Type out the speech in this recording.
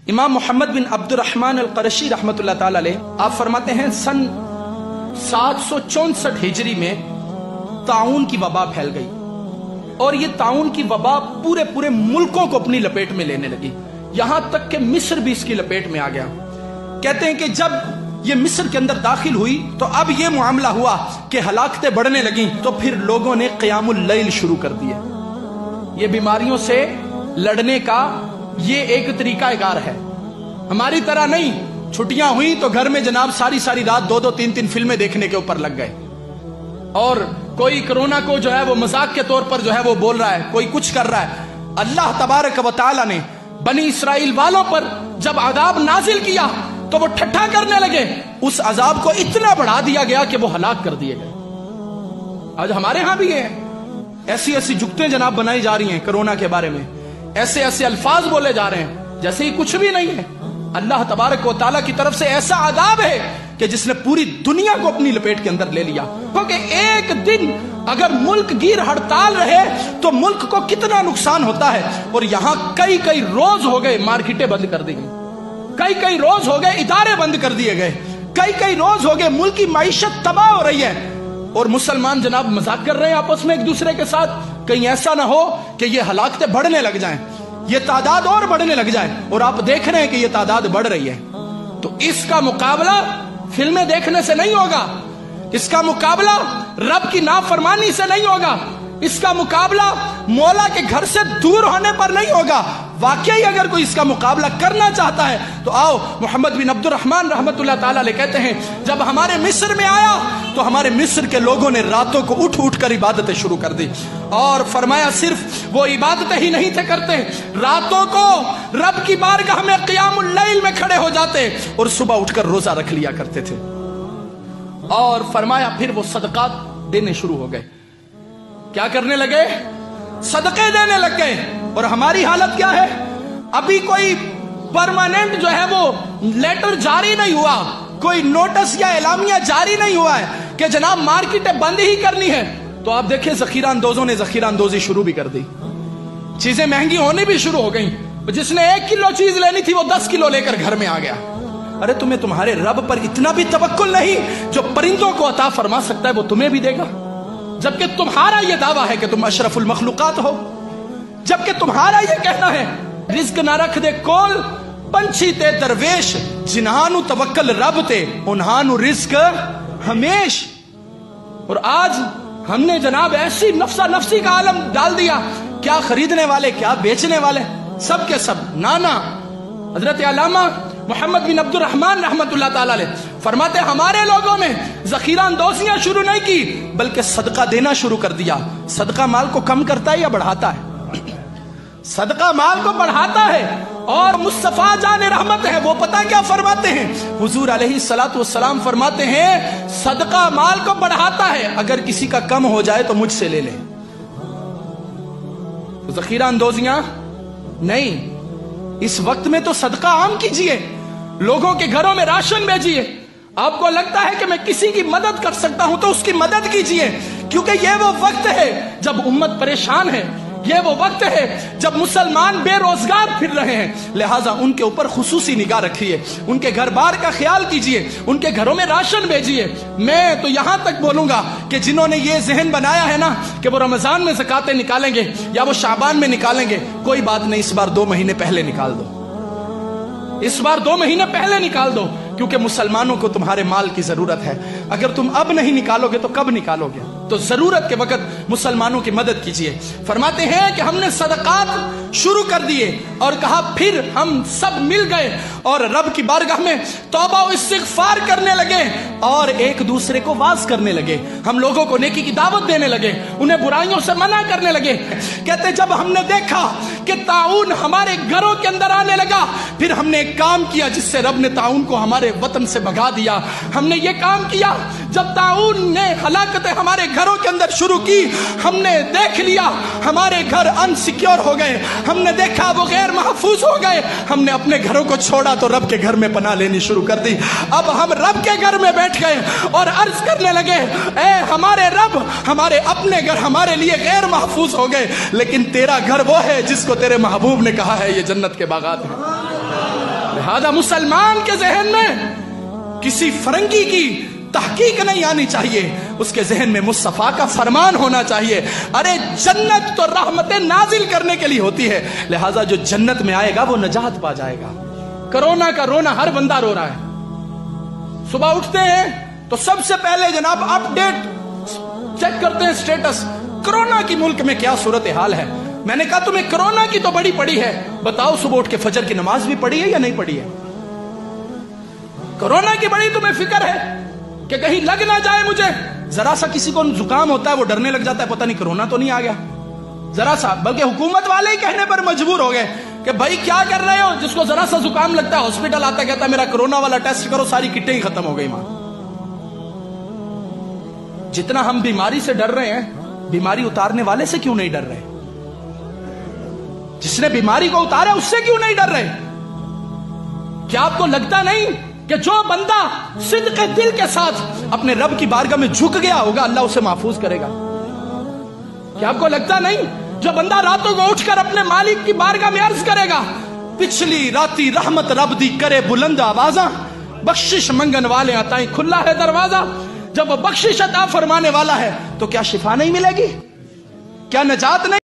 امام محمد بن عبد الرحمن القرشی رحمت اللہ تعالی علیہ آپ فرماتے ہیں سن 764 ہجری میں طاعون کی وبا پھیل گئی اور یہ طاعون کی وبا پورے ملکوں کو اپنی لپیٹ میں لینے لگی، یہاں تک کہ مصر بھی اس کی لپیٹ میں آ گیا۔ کہتے ہیں کہ جب یہ مصر کے اندر داخل ہوئی تو اب یہ معاملہ ہوا کہ ہلاکتیں بڑھنے لگیں، تو پھر لوگوں نے قیام اللیل شروع کر دیے۔ یہ بیماریوں سے لڑنے کا یہ ایک طریقہ کار ہے، ہماری طرح نہیں چھٹیاں ہوئی تو گھر میں جناب ساری رات 2-3 فلمیں دیکھنے کے اوپر لگ گئے، اور کوئی کرونا کو جو ہے وہ مذاق کے طور پر جو ہے وہ بول رہا ہے، کوئی کچھ کر رہا ہے۔ اللہ تبارک و تعالی نے بنی اسرائیل والوں پر جب عذاب نازل کیا تو وہ ٹھٹھا کرنے لگے، اس عذاب کو اتنا بڑھا دیا گیا کہ وہ ہلاک کر دیے گئے۔ آج ہمارے ہاں بھی ہے، ایسی جگتیں جناب بنائی جا رہی ہیں کرونا کے بارے میں، ایسے الفاظ بولے جا رہے ہیں جیسے ہی کچھ بھی نہیں ہے۔ اللہ تبارک و تعالیٰ کی طرف سے ایسا عذاب ہے کہ جس نے پوری دنیا کو اپنی لپیٹ کے اندر لے لیا، کیونکہ ایک دن اگر ملک گیر ہڑتال رہے تو ملک کو کتنا نقصان ہوتا ہے، اور یہاں کئی روز ہو گئے مارکیٹیں بند کر دی گئی، کئی روز ہو گئے ادارے بند کر دیے گئے، کئی روز ہو گئے ملک کی معیشت تباہ ہو رہی ہے، اور مسلمان جناب مذاق کر رہے ہیں آپس میں ایک دوسرے کے ساتھ، کہیں ایسا نہ ہو کہ یہ ہلاکتیں بڑھنے لگ جائیں، یہ تعداد اور بڑھنے لگ جائے، اور آپ دیکھ رہے ہیں کہ یہ تعداد بڑھ رہی ہے۔ تو اس کا مقابلہ فلمیں دیکھنے سے نہیں ہوگا، اس کا مقابلہ رب کی نافرمانی سے نہیں ہوگا، اس کا مقابلہ مولا کے گھر سے دور ہونے پر نہیں ہوگا۔ واقعی اگر کوئی اس کا مقابلہ کرنا چاہتا ہے تو آؤ، محمد بن عبد الرحمن رحمت اللہ تعالی علیہ کہتے ہیں جب ہمارے مصر میں آیا تو ہمارے مصر کے لوگوں نے راتوں کو اٹھ کر عبادتیں شروع کر دی، اور فرمایا صرف وہ عبادتیں ہی نہیں تھے کرتے، راتوں کو رب کی بارگاہ میں قیام اللیل میں کھڑے ہو جاتے اور صبح اٹھ کر روزہ رکھ لیا کرتے تھے، اور فرمایا پھر وہ صدقات دینے شروع ہو گئے۔ کیا کرنے لگے؟ صدقے دینے لگ گئے۔ اور ہماری حالت کیا ہے؟ ابھی کوئی پرماننٹ جو ہے وہ لیٹر جاری نہیں ہوا، کوئی نوٹس یا اعلامیہ جاری نہیں ہوا ہے کہ جناب مارکیٹیں بند ہی کرنی ہے، تو آپ دیکھیں ذخیرہ اندوزوں نے ذخیرہ اندوزی شروع بھی کر دی، چیزیں مہنگی ہونے بھی شروع ہو گئیں، جس نے 1 کلو چیز لینی تھی وہ 10 کلو لے کر گھر میں آ گیا۔ ارے تمہیں تمہارے رب پر اتنا بھی توکل نہیں؟ جو پرندوں کو عطا فرما سکتا ہے وہ تمہیں بھی دے گا، جبکہ تمہارا یہ دعویٰ ہے کہ تم اشرف المخلوقات ہو، جبکہ تمہارا یہ کہنا ہے رزق نہ رکھ دے کول پنچھی تے درویش، جنہانو توکل رب تے انہانو رزق ہمیش۔ اور آج ہم نے جناب ایسی نفسی کا عالم ڈال دیا، کیا خریدنے والے کیا بیچنے والے سب کے سب نانا۔ حضرت علامہ محمد بن عبد الرحمن رحمت اللہ تعالی علیہ فرماتے ہمارے لوگوں میں ذخیرہ اندوزیاں شروع نہیں کی بلکہ صدقہ دینا شروع کر دیا۔ صدقہ مال کو کم کرتا ہے یا بڑھاتا ہے؟ صدقہ مال کو بڑھاتا ہے۔ اور مصطفیٰ جان رحمت ہے وہ پتہ کیا فرماتے ہیں؟ حضور علیہ الصلوۃ والسلام فرماتے ہیں صدقہ مال کو بڑھاتا ہے، اگر کسی کا کم ہو جائے تو مجھ سے لے لیں۔ ذخیرہ اندوزیاں نہیں، اس وقت میں تو صدقہ عام کیجئے، لوگوں کے گھروں میں راشن بھیجیے۔ آپ کو لگتا ہے کہ میں کسی کی مدد کر سکتا ہوں تو اس کی مدد کیجئے، کیونکہ یہ وہ وقت ہے جب امت پریشان ہے، یہ وہ وقت ہے جب مسلمان بے روزگار پھر رہے ہیں، لہٰذا ان کے اوپر خصوصی نگاہ رکھیے، ان کے گھر بار کا خیال کیجئے، ان کے گھروں میں راشن بھیجیے۔ میں تو یہاں تک بولوں گا کہ جنہوں نے یہ ذہن بنایا ہے نا کہ وہ رمضان میں زکاتیں نکالیں گے یا وہ شعبان میں نکالیں گے، کوئی بات نہیں، اس بار 2 مہینے پہلے نکال دو، اس بار 2 مہینے پہلے نکال دو، کیونکہ مسلمانوں کو تمہارے مال کی ضرورت ہے۔ اگر تم اب نہیں نکالو گے تو کب نکالو گے؟ تو ضرورت کے وقت مسلمانوں کی مدد کیجیے۔ فرماتے ہیں کہ ہم نے صدقات شروع کر دیے اور کہا پھر ہم سب مل گئے اور رب کی بارگاہ میں توبہ و استغفار کرنے لگے اور ایک دوسرے کو واعظ کرنے لگے، ہم لوگوں کو نیکی کی دعوت دینے لگے، انہیں برائیوں سے منع کرنے لگے۔ کہتے جب ہم نے دیکھا کہ طاعون ہمارے گھروں کے اندر آنے لگا، پھر ہم نے ایک کام کیا جس سے رب نے طاعون کو ہمارے وطن سے بھگا دیا۔ ہم نے یہ کام کیا جب طاعون نے ہلاکتیں ہمارے گھروں کے اندر شروع کی، ہم نے دیکھ لیا ہمارے گھر انسیکیور ہو گئے، ہم نے دیکھا وہ غیر محفوظ ہو گئے، ہم نے اپنے گھروں کو چھوڑا تو رب کے گھر میں پناہ لینی شروع کر دی۔ اب ہم رب کے گھر میں بیٹھ گئے اور عرض کرنے لگے اے ہمارے رب، ہمارے اپنے گھر ہمارے لیے غیر محفوظ ہو گئے، لیکن تیرا گھر وہ ہے جس کو تیرے محبوب نے کہا ہے یہ جنت کے باغات ہیں۔ لہذا مسلمان کے ذہن میں کسی فرنگی کی تحقیق نہیں آنی چاہیے، اس کے ذہن میں مصطفیٰ کا فرمان ہونا چاہیے. ارے جنت تو رحمتیں نازل کرنے کے لیے ہوتی ہے، لہذا جو جنت میں آئے گا وہ نجات پا جائے گا. کرونا کا رونا ہر بندہ رو رہا ہے. صبح اٹھتے ہیں تو سب سے پہلے جناب اپ ڈیٹ چیک کرتے ہیں سٹیٹس، کرونا کی ملک میں کیا صورتحال ہے. میں نے کہا تمہیں کرونا کی تو بڑی پڑی ہے، بتاؤ صبح اٹھ کے فجر کی نماز بھی پڑھی ہے یا نہیں پڑھی ہے؟ کرونا کی بڑی تمہیں فکر ہے کہ کہیں لگ نہ جائے مجھے. ذرا سا کسی کو زکام ہوتا ہے وہ ڈرنے لگ جاتا ہے، پتہ نہیں کرونا تو نہیں آ گیا. ذرا سا، بلکہ حکومت والے ہی کہنے پر مجبور ہو گئے کہ بھائی کیا کر رہے ہو، جس کو ذرا سا زکام لگتا ہے ہاسپٹل آتا ہے، کہتا ہے میرا کرونا والا ٹیسٹ کرو، ساری کٹیں ہی ختم ہو گئی ماں. جتنا ہم بیماری سے ڈر رہے ہیں، بیماری اتارنے والے سے کیوں نہیں ڈر رہے؟ جس نے بیماری کو اتارا اس سے کیوں نہیں ڈر رہے؟ کیا آپ کو لگتا نہیں کہ جو بندہ صدق دل کے ساتھ اپنے رب کی بارگاہ میں جھک گیا ہوگا اللہ اسے محفوظ کرے گا؟ کیا آپ کو لگتا نہیں جو بندہ راتوں کو اٹھ کر اپنے مالک کی بارگاہ میں عرض کرے گا پچھلی راتی رحمت رب دی کرے بلند آوازاں، بخشش منگن والے عطائیں کھلا ہے دروازہ. جب وہ بخشش عطا فرمانے والا ہے تو کیا شفا نہیں ملے گی؟ کیا نجات نہیں؟